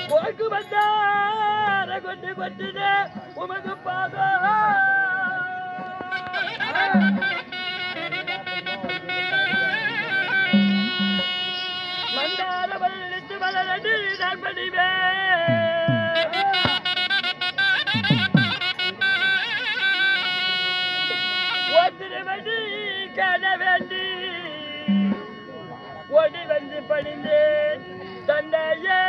போக்கு வந்தார கொண்டு கொண்டு உமக்கு பாதம் மந்தார வள்ளித்து வளரடி நான் படிவே ஒத்திரமடி காண வேண்டி ஓடி வந்து படிந்தேன் தந்தையே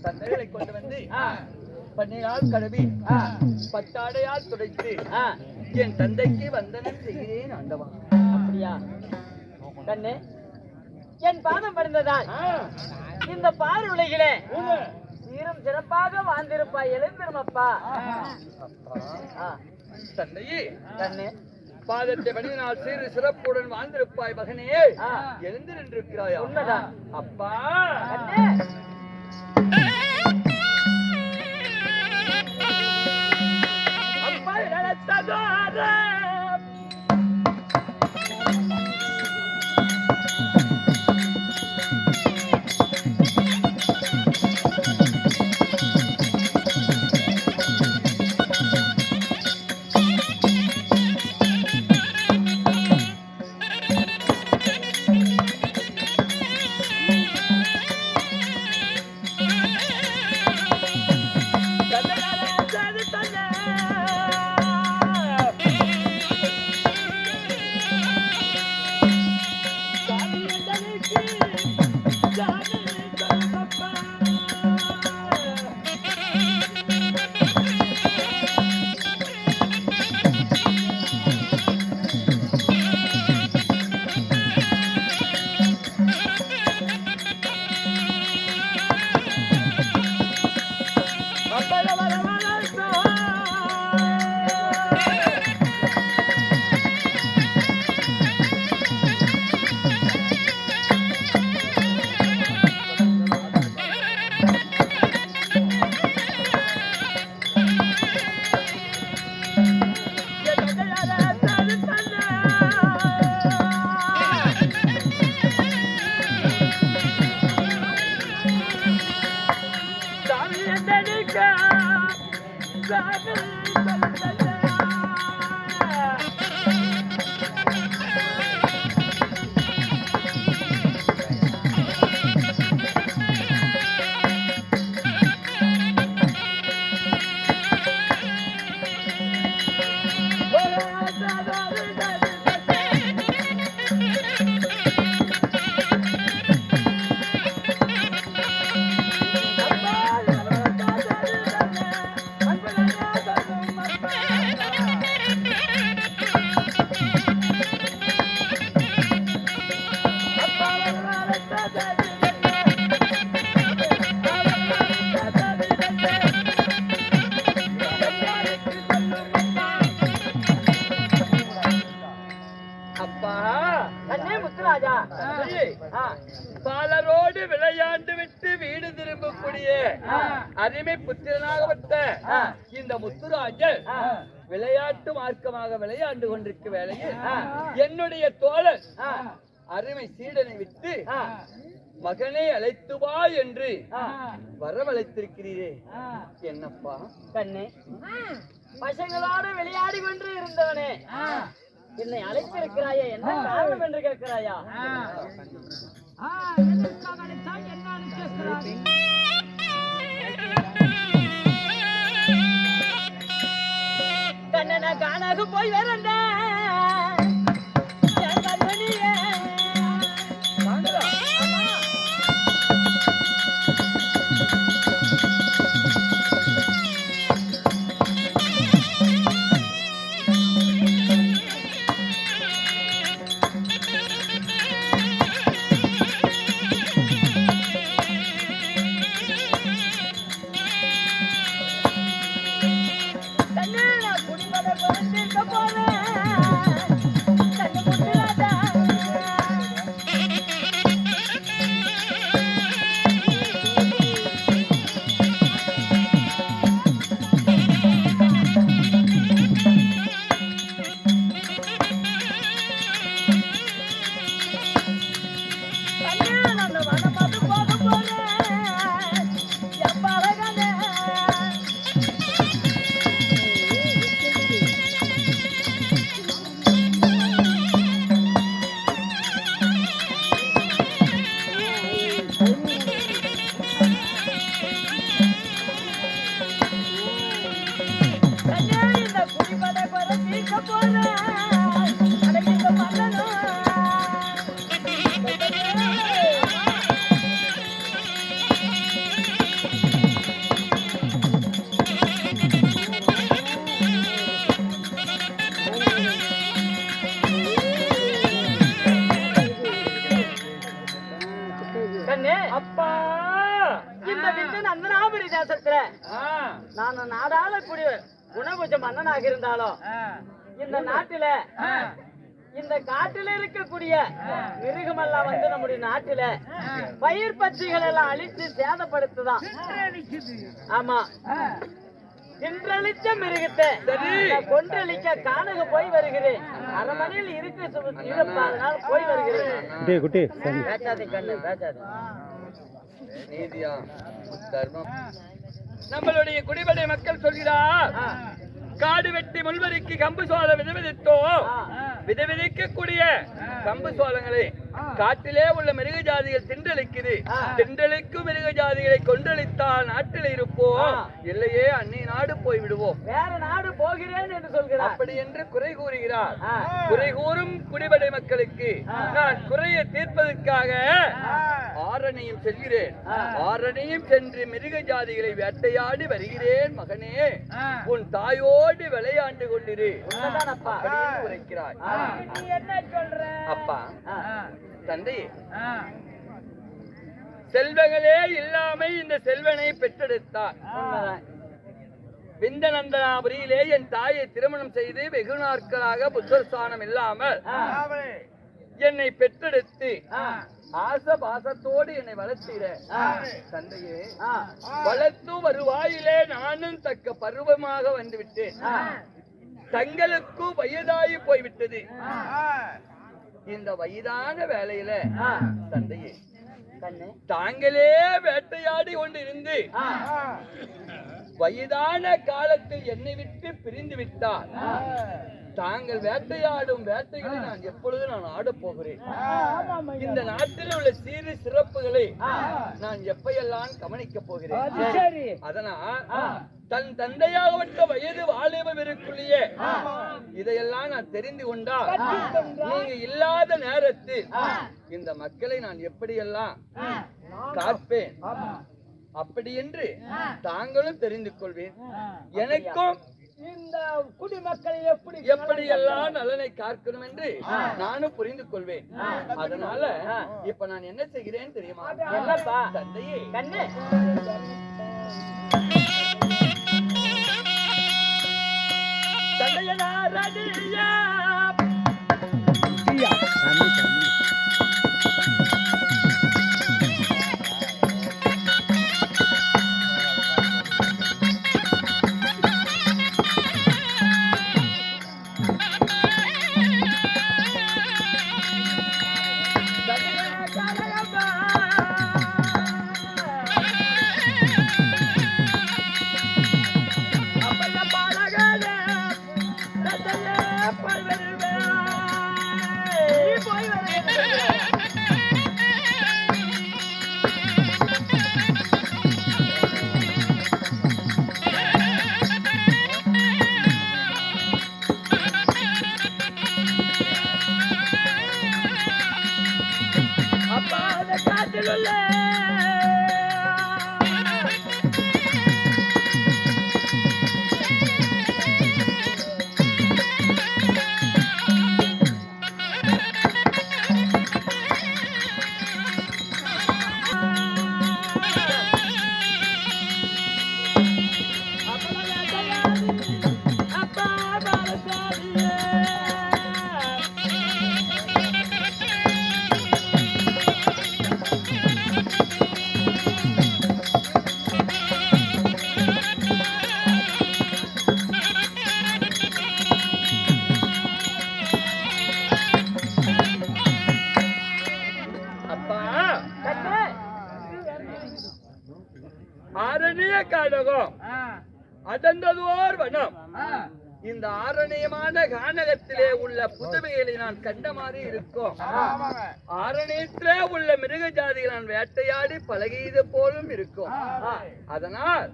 தந்தைகளை கொண்டு வந்து பன்னியால் கழுவி பட்டாடையால் துடைத்து என் தந்தைக்கு வந்தனம் செய்கிறேன் ஆண்டவா. அப்படியா கண்ணே? என் பாதம் படுந்ததால் இந்த பார் உலகிலே சீரும் சிறப்பாக வாழ்ந்திருப்பாய். எழுந்திருமப்பா. தந்தையே, கண்ணு பாதத்தை பணியினால் சீரு சிறப்புடன் வாழ்ந்திருப்பாய் மகனே. எழுந்து நின்றிருக்கிறாயா? உண்மைதான் அப்பா. கண்ணு அப்பா இழத்ததோர பாலரோடு விளையாண்டு விட்டு வீடு திரும்பக்கூடிய அருமை புத்திரனாகப்பட்ட இந்த முத்துராஜர் விளையாட்டு மார்க்கமாக விளையாண்டு கொண்டிருக்கும் வேளையில் என்னுடைய தோழர் அருமை சீடனை விட்டு மகனை அழைத்து வா என்று வரவழைத்திருக்கிறீரே, என்னப்பா? கண்ணே, பசங்களோடு விளையாடி கொண்டு இருந்தவனே என்னை அழைத்திருக்கிறாயா? என்ன காரணம் என்று கேட்கிறாயா? கண்ணனை காணாக போய் வரண்டா தேசத்துல ஆ, நான் நாடாளக்கூடிய குணபூஜ மன்னனாக இருந்தாலும் இந்த நாட்டில இந்த காட்டில இருக்கக்கூடிய மிருகமெல்லாம் வந்து நம்முடைய நாட்டில பயிர் பச்சைகள் எல்லாம் அழித்து சேதப்படுத்துதான். ஆமா, இன்றளித்த மிருகத்தை கொன்றளிக்க காணக போய் வருகிறேன். அரண்மனையில் இருப்பதனால போய் வருகிறேன். பேச்சாதே கண்ணு, பேச்சாதே. நீதியா தர்மம். நம்மளுடைய குடிபடை மக்கள் சொல்கிறார், காடு வெட்டி முள்வரிக்கு கம்பு சோள விதவிதித்தோ. விதவிதிக்கக்கூடிய கம்பு சோளங்களை காட்டிலே உள்ள மிருக ஜாதிகள் தின்றளிக்குது. தின்றளிக்கும் மிருக ஜாதிகளை கொன்றளித்தால் நாட்டில் இருப்போம், இல்லையே அன்னை நாடு போய் விடுவோம், வேற நாடு போகிறேன் என்று சொல்கிறார். அப்படி என்று குறை கூறுகிறார். குறை கூறும் குடிபடை மக்களுக்கு நான் குறையை தீர்ப்பதற்காக ஆரணியும் செல்கிறேன். ஆரணியும் சென்று மிருக ஜாதிகளை வேட்டையாடி வருகிறேன். மகனே, உன் தாயோடு விளையாண்டு கொண்டிரு அப்படின்னு உரைக்கிறாய். அப்பா தந்தை, செல்வங்களே இல்லாமை இந்த செல்வனை பெற்றெடுத்தார். விந்தநந்தனாபுரியிலே என் தாயை திருமணம் செய்து வெகு நாட்களாக புத்தஸ்தானம் இல்லாமல் என்னை பெற்றெடுத்து ஆசபாசத்தோடு என்னை வளர்த்தீர தந்தையே. வளர்த்து வருவாயிலே நானும் தக்க பருவமாக வந்துவிட்டேன். தங்களுக்கு வயதாகி போய்விட்டது. இந்த வயதான வேளையில தந்தையே, தாங்களே வேட்டையாடி கொண்டிருந்து வயதான காலத்தில் என்னை விட்டு பிரிந்து விட்டார். தாங்கள் வேட்டையாடும் வேட்டைகளை நான் எப்பொழுது நான் ஆடப் போகிறேன். இந்த நாட்டில் உள்ள சீரு சிறப்புகளை நான் எப்பையெல்லாம் கவனிக்க போகிறேன். அதனால் தன் தந்தையாகப்பட்ட வயது வாலிபருக்குள்ளேயே இதையெல்லாம் நான் தெரிந்து கொண்டால் நீங்க இல்லாத நேரத்தில் இந்த மக்களை நான் எப்படியெல்லாம் காப்பேன் அப்படி என்று தாங்களும் தெரிந்து கொள்வேன். எனக்கும் இந்த குடிமக்களை எப்படி எல்லாம் நலனை காக்கணும் என்று நானும் புரிந்து கொள்வேன். அதனால இப்ப நான் என்ன செய்கிறேன் தெரியுமா? தந்தையே, கண்ணு ஆரணிய கானகம் அடர்ந்ததோர் வனம். இந்த ஆரணியமான கானகத்திலே உள்ள புதுமைகளை நான் கண்ட மாதிரி இருக்கும். ஆரணியத்திலே உள்ள மிருக ஜாதிகளை நான் வேட்டையாடி பழகியது போலும் இருக்கும். அதனால்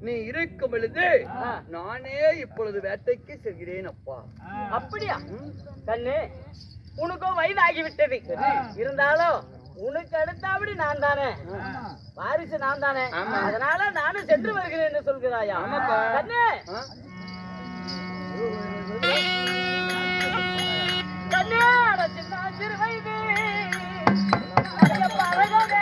நீ இருக்கும் பொழுது நானே இப்பொழுது வேட்டைக்கு செல்கிறேன். அப்பா, அப்படியா? கண்ணு, உனக்கோ வயதாகிவிட்டது. இருந்தாலும் உனக்கு அடுத்தபடி நான் தானே, வாரிசு நான் தானே. அதனால நானும் சென்று வருகிறேன் என்று சொல்கிறாயா? கண்ணு, கண்ணு, சின்ன சிறு வயது பழகவே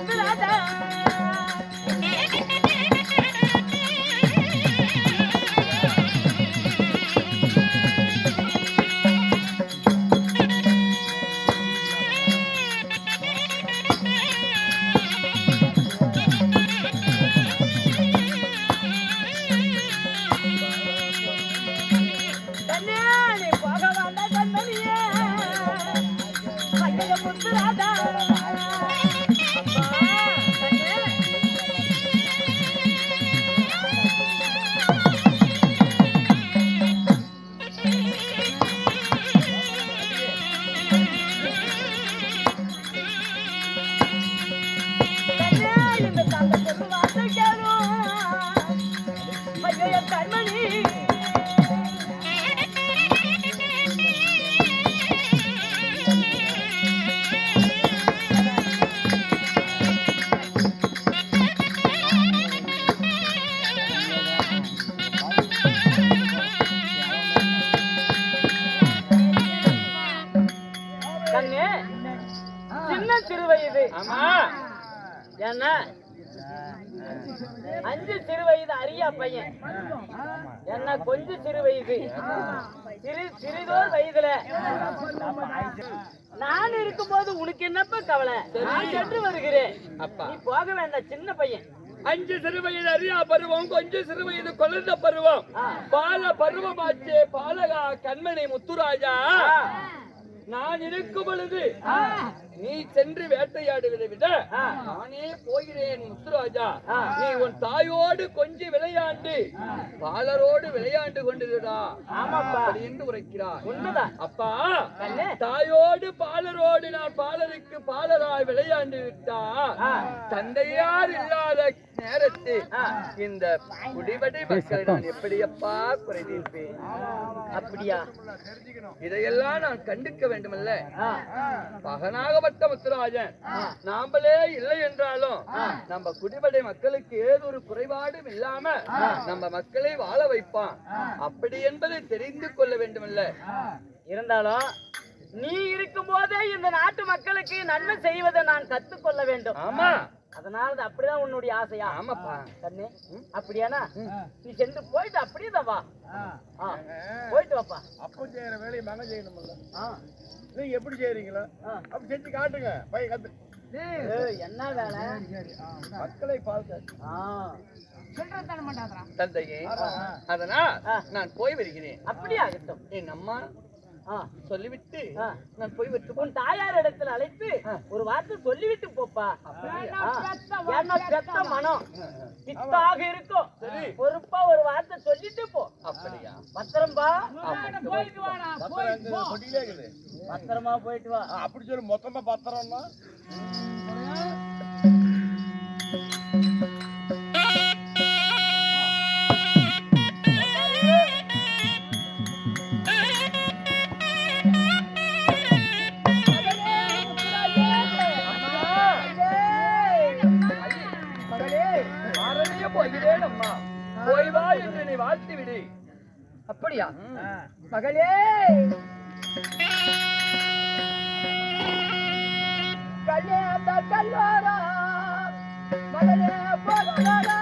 முத்துராஜா சின்ன சிறு வயது என்ன 5 சிறு வயது அரியா பையன் என்ன கொஞ்சம் சிறு வயது சிறிதோர் வயதுல நான் இருக்கும்போது உனக்கு என்னப்ப கவலை நான் சென்று வருகிறேன் நீ போக வேண்டாம் சின்ன பையன் 5 சிறு வயது அரியா பருவம் கொஞ்சம் சிறு வயது குழந்தை பருவம் பால பருவமாச்சே பாலகா கண்மணி முத்துராஜா நான் இருக்கும் பொழுது நீ சென்று வேட்டையாடுவதை விட நானே போகிறேன் முத்துராஜா நீ உன் தாயோடு கொஞ்சம் விளையாண்டு பாலரோடு விளையாண்டு கொண்டிருடா அப்படி என்று உரைக்கிறார் அப்பா தாயோடு பாலரோடு நான் பாலருக்கு பாலராய் விளையாண்டு விட்டா தந்தையார் இல்லாத நேரத்தில் இந்த குடிவடை மக்களை நான் எப்படியப்பா குறை தீர்ப்பேன் அப்படியா இதையெல்லாம் நான் கண்டுக்க வேண்டுமல்ல மகனாகப்பட்ட முத்துராஜன் நாமளே இல்லை என்றாலும் நம்ம குடிவடை மக்களுக்கு ஏதொரு குறைபாடும் இல்லாம நம்ம மக்களை வாழ வைப்பான் அப்படி என்பதை தெரிந்து கொள்ள வேண்டுமல்ல இருந்தாலும் நீ இருக்கும் போதே இந்த நாட்டு மக்களுக்கு நன்மை செய்வதை நான் கத்துக்கொள்ள வேண்டும் ஆமா அதனால அப்படிதான் உன்னுடைய ஆசையா ஆமாப்பா கண்ணு அப்படியானா நீ சென்று போயிட்டு அப்படியே தான் வா போயிட்டு வாப்பா அப்ப செய்யற வேலையை மகன் செய்யணும்ல நீங்க எப்படி செய்யறீங்களோ அப்படி செஞ்சு காட்டுங்க பையன் கத்து என்ன வேலை மக்களை பார்க்க தந்தையே அதனால் நான் போய் வருகிறேன் அப்படியே ஆகட்டும் என் அம்மா சொல்லிவிட்டு நான் போய் விட்டு உன் தாயார் இடத்துல அழைத்து ஒரு வார்த்தை சொல்லிவிட்டு போப்பா பெத்த மனம் பித்தாக இருக்கும் பொறுப்பா ஒரு வார்த்தை சொல்லிட்டு போ அப்படியா பத்திரம்பா போயிட்டு பத்திரமா போயிட்டு வா அப்படி சொல்லி மொத்தமா பத்திரம்னா போகிறேன் அம்மா போய் வா என்று நீ வாழ்த்தி விடு அப்படியா மகளே கல்யாண கல்வாரா மகளே போகலாரா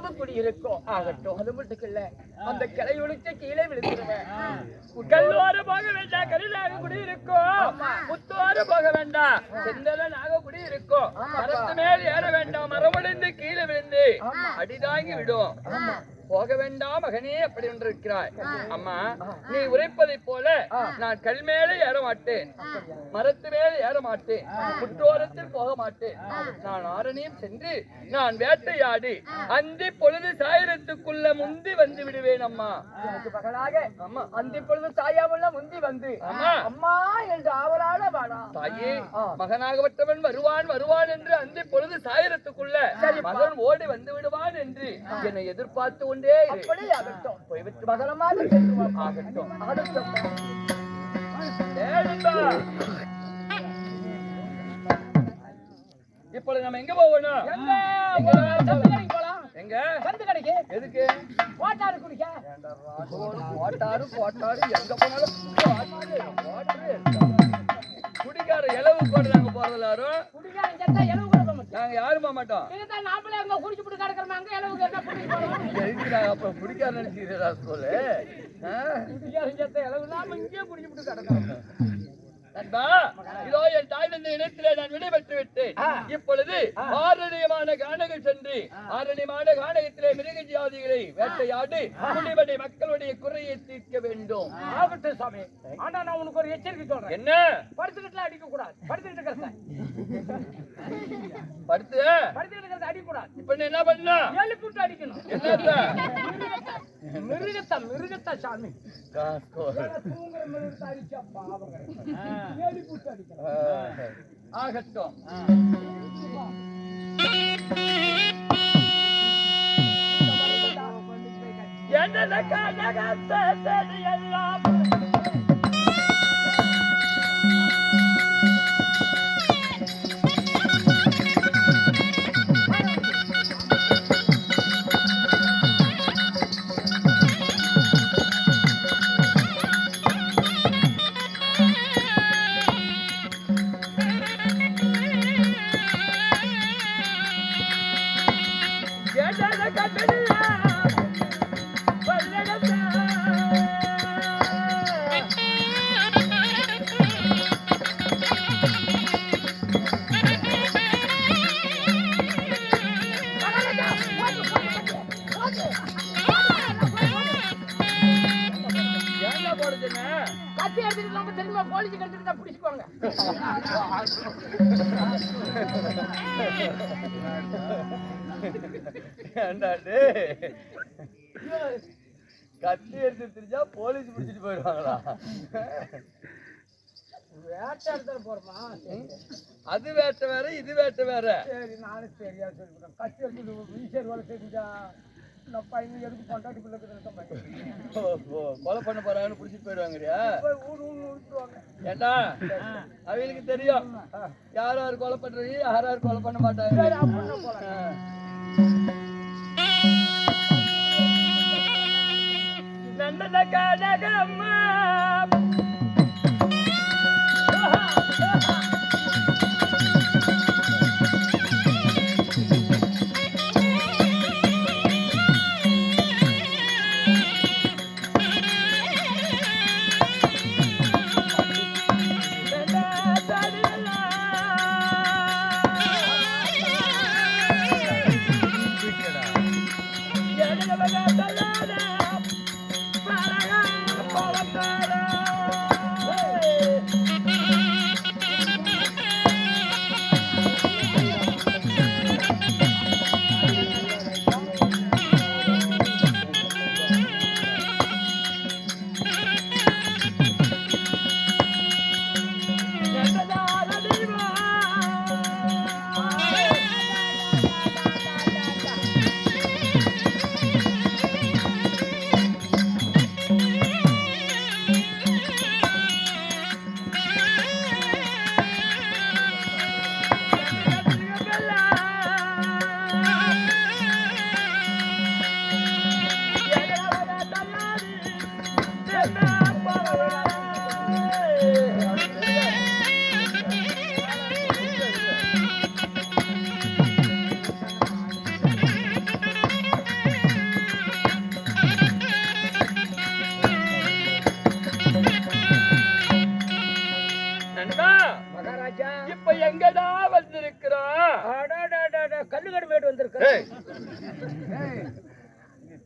இரவு குடி இருக்கும். ஆகட்டும், அது மட்டும் இல்ல, அந்த கிளை ஒழிச்ச கீழே விழுந்துருவேன். கல்லோர போக வேண்டாம், கல்லாக குடி இருக்கும். முத்தோர போக வேண்டாம், செந்தலனாக குடி இருக்கும். மரத்து மேல் ஏற வேண்டாம், மரமடைந்து கீழே விழுந்து அடிதாங்கி விடும். போக வேண்டாம் மகனே, அப்படி ஒன்று இருக்கிறாய். அம்மா, நீ உரைப்பதை போல நான் கல் மேலே ஏற மாட்டேன், மரத்து மேலே ஏற மாட்டேன், புற்றோரத்தில் போக மாட்டேன். நான் ஆரணியும் சென்று நான் வேட்டையாடி அந்தி பொழுது சாயிரத்துக்குள்ள முந்தி வந்து விடுவேன். அம்மா, பகலாக அந்தி பொழுது சாயாமல்ல முந்தி வந்து அம்மா என்று ஆவலால வாடா. தாயே, மகனாகப்பட்டவன் வருவான் வருவான் என்று அந்தி பொழுது சாயிரத்துக்குள்ள மகன் ஓடி வந்து விடுவான் என்று என்னை எதிர்பார்த்து கொண்டே அப்படி ஆகட்டும். போய்விட்டு பகலமாக ஆகட்டும். ஆகட்டும். இப்பொழுது நம்ம எங்க போகணும்? எங்க கந்து கடைக்கு. எதுக்கு? வாட்டாரு குடிக்க. வாட்டாரு எங்க போனாலும் குடிக்கார இளவு கூட நாங்க போறதில்ல. யாரும் குடிக்காரன் செத்தா இளவு கூட போக மாட்டோம். நாங்க யாரும் போக மாட்டோம். இதுதான் நாமளே அங்க குடிச்சு போட்டு கிடக்குறோம். அங்க இளவுக்கு என்ன குடிக்க போறோம்? எதுக்கு நாங்க அப்ப குடிக்கார நினைச்சுக்கிறா சொல்லு. குடிக்காரன் செத்தா இளவு நாம இங்கே குடிச்சு போட்டு கிடக்குறோம். நண்பா, இதோ என் தாய் தந்தை இனத்திலே நான் விடைபெற்று விட்டேன். இப்பொழுது ஆரண்யமான கானகம் சென்று ஆரண்யமான கானகத்திலே மிருக ஜாதிகளை வேட்டையாடி குடிமடை மக்களுடைய குறையை தீர்க்க வேண்டும். ஆகட்டும் சாமி. ஆனா நான் உனக்கு ஒரு எச்சரிக்கை சொல்றேன். என்ன? படுத்துக்கிட்டுலாம் அடிக்க கூடாது. படுத்துக்கிட்டு இருக்கிறத அடிக்க கூடாது. இப்ப என்ன பண்ணா? எழுப்பிட்டு அடிக்கணும். என்ன? மிருகத்தை சாமி. தூங்குற மிருகத்தை அடிச்சா பாவங்க. எழுப்பிட்டு அடிக்கணும். ஆகட்டும். என்ன கனகத்தை எல்லாம் போலீஸ் கட்டிட்டு பிடிச்சுக்கோங்க. கத்தி எடுத்து தெரிஞ்சா போலீஸ் பிடிச்சிட்டு போயிடுவாங்களா? வேட்டை போறோமா? அது வேட்டை வேற, இது வேட்டை வேற. சரி, நானும் சரியா சொல்லிவிட்டேன். கத்தி எடுத்து வீசர் வேலை செஞ்சா நம்ம பையன் எதுக்கு கொண்டாடி கொலை பண்ண போறாங்கன்னு பிடிச்சிட்டு போயிடுவாங்கறியா? ஊருவாங்க. ஏண்டா அவங்களுக்கு தெரியும் யார் யார் கொலை பண்றது, யார் யார் கொலை பண்ண மாட்டாங்க. நந்தன கனகம்மா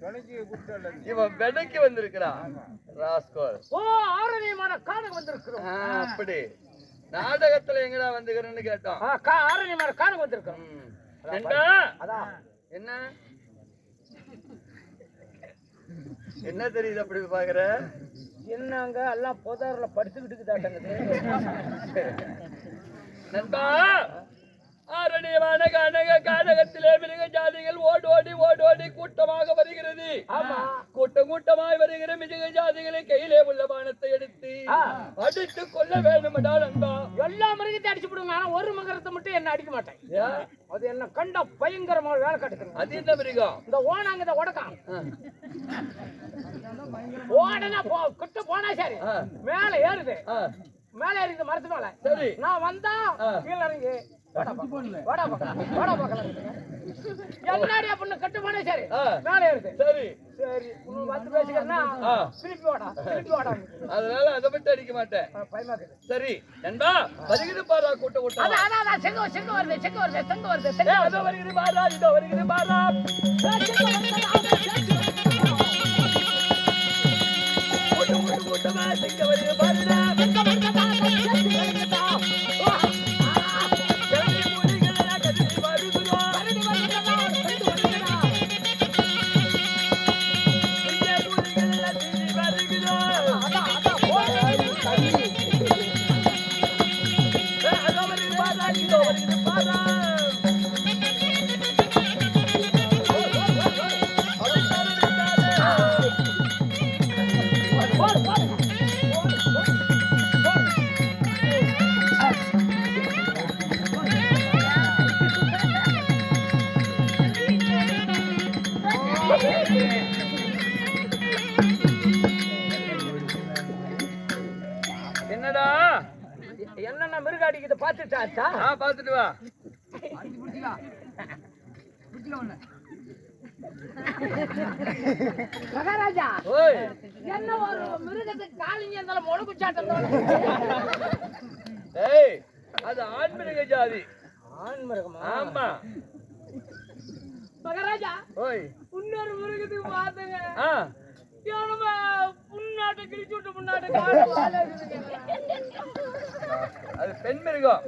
துணைக்கு கூப்பிட்டு இவன் வெடைக்கு வந்திருக்கிறான் ராஸ்கோல். ஓ ஆரண்யமான காண வந்திருக்கிறோம். அப்படி நாடகத்துல எங்கடா வந்துக்கிறேன்னு கேட்டோம். ஆரண்யமான காண வந்திருக்கிறோம். அதான் என்ன என்ன தெரியுது அப்படி பாக்குற? என்னங்க எல்லாம் போதாரில் படுத்துக்கிட்டு தாட்டங்க. நண்பா, ஆரண்யமான கானகத்திலே மிருக ஜாதிகள் ஓடோடி கூட்டமாக வருகிறது. கூட்டமாய் வருகிற மிருக ஜாதிகளை கையிலே உள்ள பானத்தை எடுத்து அடித்து கொள்ள வேண்டும்டா நண்பா. எல்லா மிருகத்தை அடிச்சு விடுங்க. ஆனா ஒரு மகரத்தை மட்டும் என்ன அடிக்க மாட்டேன். அது என்ன கண்ட பயங்கரமா வேலை கட்டுங்க. அது என்ன மிருகம்? இந்த ஓனாங்க இந்த உடக்கான் ஓடனா கிட்ட போனா சரி மேல ஏறுது. மேல ஏறிது மரத்து மேல. சரி நான் வந்தா கீழ இறங்கி என்னடி அப்படின்னு கட்டு போனே சரி மேல ஏறுது. சரி சரி வந்து பேசிக்கிறேன்னா திருப்பி வாடா. அதனால அதை மட்டும் அடிக்க மாட்டேன். சரி நண்பா, வருகிறது பாரா கூட்டம். அதான் செங்க வருது. அதோ வருகிறது பாரா, இதோ வருகிறது பாரா. கூட்டமா செங்க வருகிறது பாரா. என்னடா என்னென்ன மிருக அடிக்குது பாத்துட்டாச்சா? பாத்துட்டு வா. மகாராஜா ஓய் என்ன ஒரு மிருகத்துக்கு காலிங்க இருந்தாலும் முழுக்கு சாட்டம். ஏய், அது ஆண் மிருக ஜாதி. ஆண் மிருகமா? ஆமா மகாராஜா. ஓய் இன்னொரு மிருகத்துக்கு பாத்துங்க. புண்ணாட்டை கிழிச்சு விட்டு புண்ணாட்டை அது பெண் மிருகம்.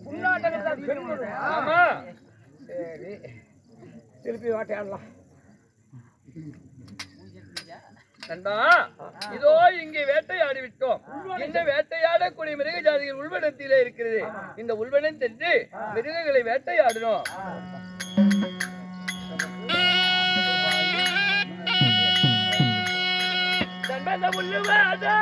புண்ணாட்டம் பெண் மிருகம். ஆமா சரி திருப்பி வாட்டையாடலாம். நண்பா, இதோ இங்கே வேட்டையாடி விட்டோம். இந்த வேட்டையாடக்கூடிய மிருக ஜாதிகள் உள்வனத்திலே இருக்கிறது. இந்த உள்வனம் சென்று மிருகங்களை வேட்டையாடணும். உள்ளுவாதா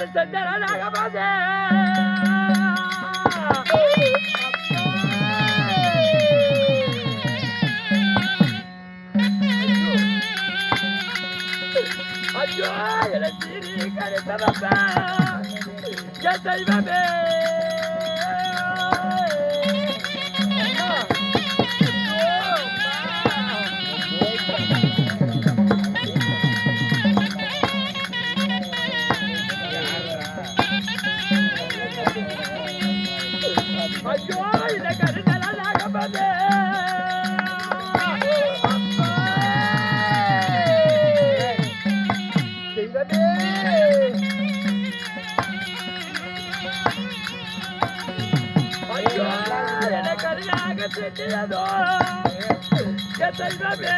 அந்த சந்தனாக பாதே ஐயோ எனக்கு கருத்தவப்பா தெய்வமே ஐயோ இத கருத்தலாக Badhe Tetiyado, Ketaybabe,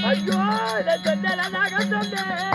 Ayo, la tendela naga sonde.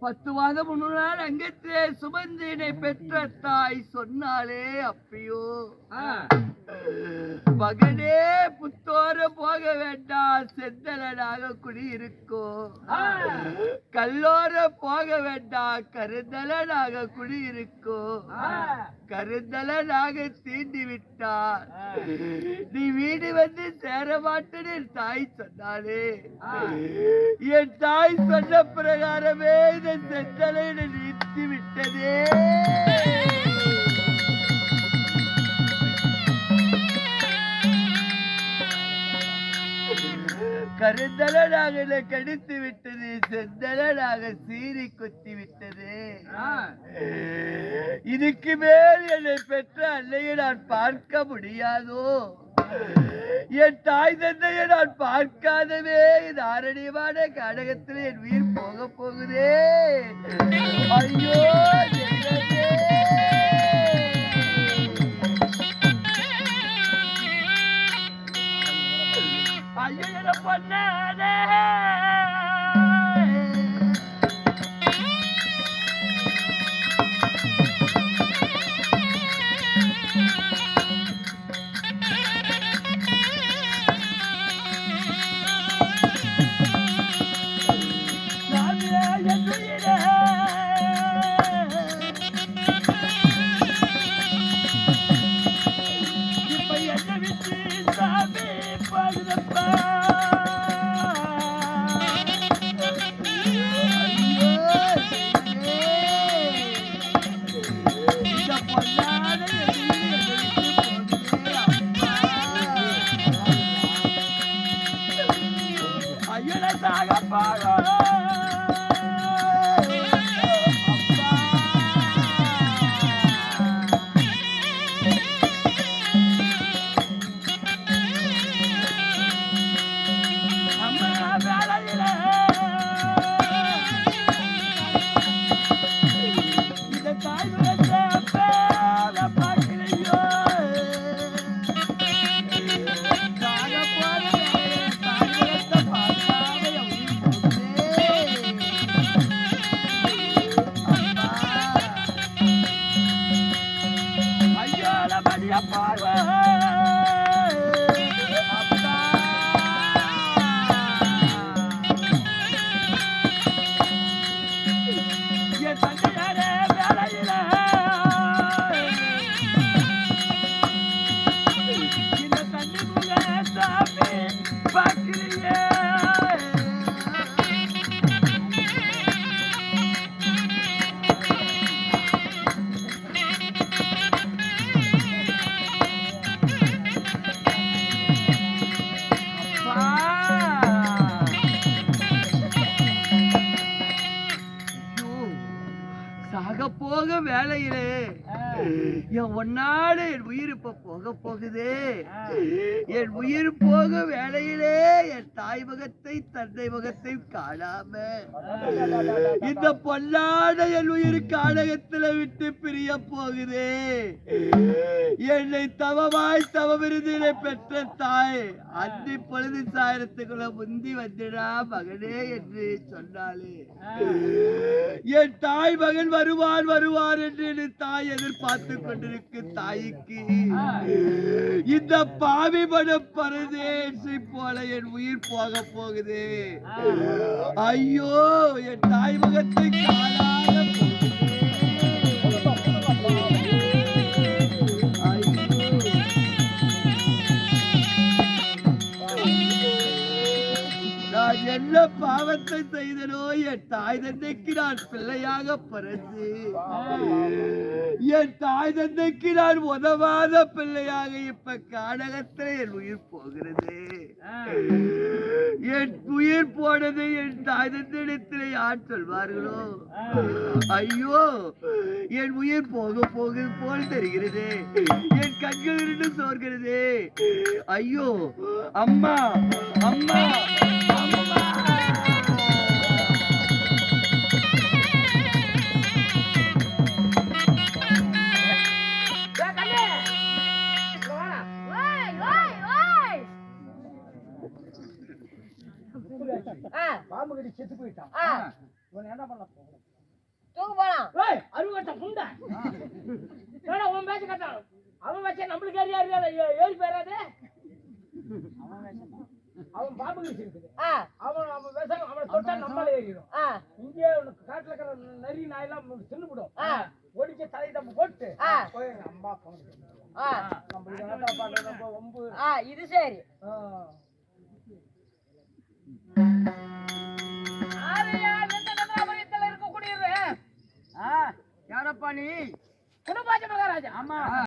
பத்து மாதம் முன்னால் அங்கத்தே சுமந்தினை பெற்ற தாய் சொன்னாலே அப்பையோ மகனே புத்தோர போக வேண்டாம் செந்தலனாக குடியிருக்கோ கல்லோர போக வேண்டாம் கருந்தலனாக குடியிருக்கோ கருந்தலனாக தீண்டி விட்டார் நீ வீடு வந்து சேர மாட்டேன்னு தாய் சொன்னாலே என் தாய் சொன்ன பிரகாரமே இந்த செந்தலை நிறுத்தி விட்டதே கருந்தலனாக கடித்து விட்டது செந்தலனாக சீறி கொத்தி விட்டது இதுக்கு மேல் என்னை பெற்ற அன்னையை நான் பார்க்க முடியாதோ என் தாய் தந்தையை நான் பார்க்காதவே இந்த ஆரணியமான கடகத்தில் என் உயிர் போக போகுதே ஐயோ ஐயோ என்ன பண்ணானே சாக போக வேலையிலே என் ஒன்னாடு என் உயிர் இப்ப போக போகுது. என் உயிர் போக வேலையிலே என் தாய் முகத்தை தந்தை முகத்தை காணாம இந்த பொன்னாட என் உயிர் காடகத்துல விட்டு பிரிய போகுது. என்னை தவமாய் தவமிருந்தினை பெற்ற தாய் அந்தி பொழுது சாயிரத்துக்குள்ள முந்தி வந்துடா மகனே என்று சொன்னாலே என் தாய் மகன் வருவார் வருவார் என்று தாய் எதிர்பார்த்து கொண்டிருக்கு. தாய்க்கு இந்த பாவி மனம் பரதேசி போல என் உயிர் போக போகுது. ஐயோ என் தாய் முகத்தை காணாத நான் என்ன பாவத்தை செய்தனோ என் தாய் தந்தைக்கு நான் பிள்ளையாக பிறந்து என் தாய் தந்தைக்கு நான் உதவாத பிள்ளையாக இப்ப காடகத்துல என் உயிர் போகிறது. என் உயிர் போனது என் தாய் தந்தையிடத்தில் யார் சொல்வார்களோ? ஐயோ என் உயிர் போக போகுது போல் தெரிகிறது. என் கண்கள் இருந்து சோர்கிறது. ஐயோ அம்மா அம்மா பாம்பு கடி செத்து போயிட்டான். இவன் என்ன பண்ண போறான்? தூக்கு போலாம். ஏய் அருவட்ட புண்டை. ஏடா உன் பேச்ச கட்டா. அவன் வச்ச நம்மளுக்கு ஏறி போறாதே. அவன் பாம்பு கடி இருக்குது. அவன் வேச அவன் தொட்டா நம்மள ஏறிடும். இங்கே காட்டுல இருக்கிற நரி நாயெல்லாம் தின்னுபடும். ஒடிச்சு தலை தப்பு போட்டு போய் அம்மா போங்க. நம்ம இதனால பாட்டு நம்ம ஒம்பு. இது சரி. யாரப்பா நீ? குணபாஜ மகாராஜா. ஆமா.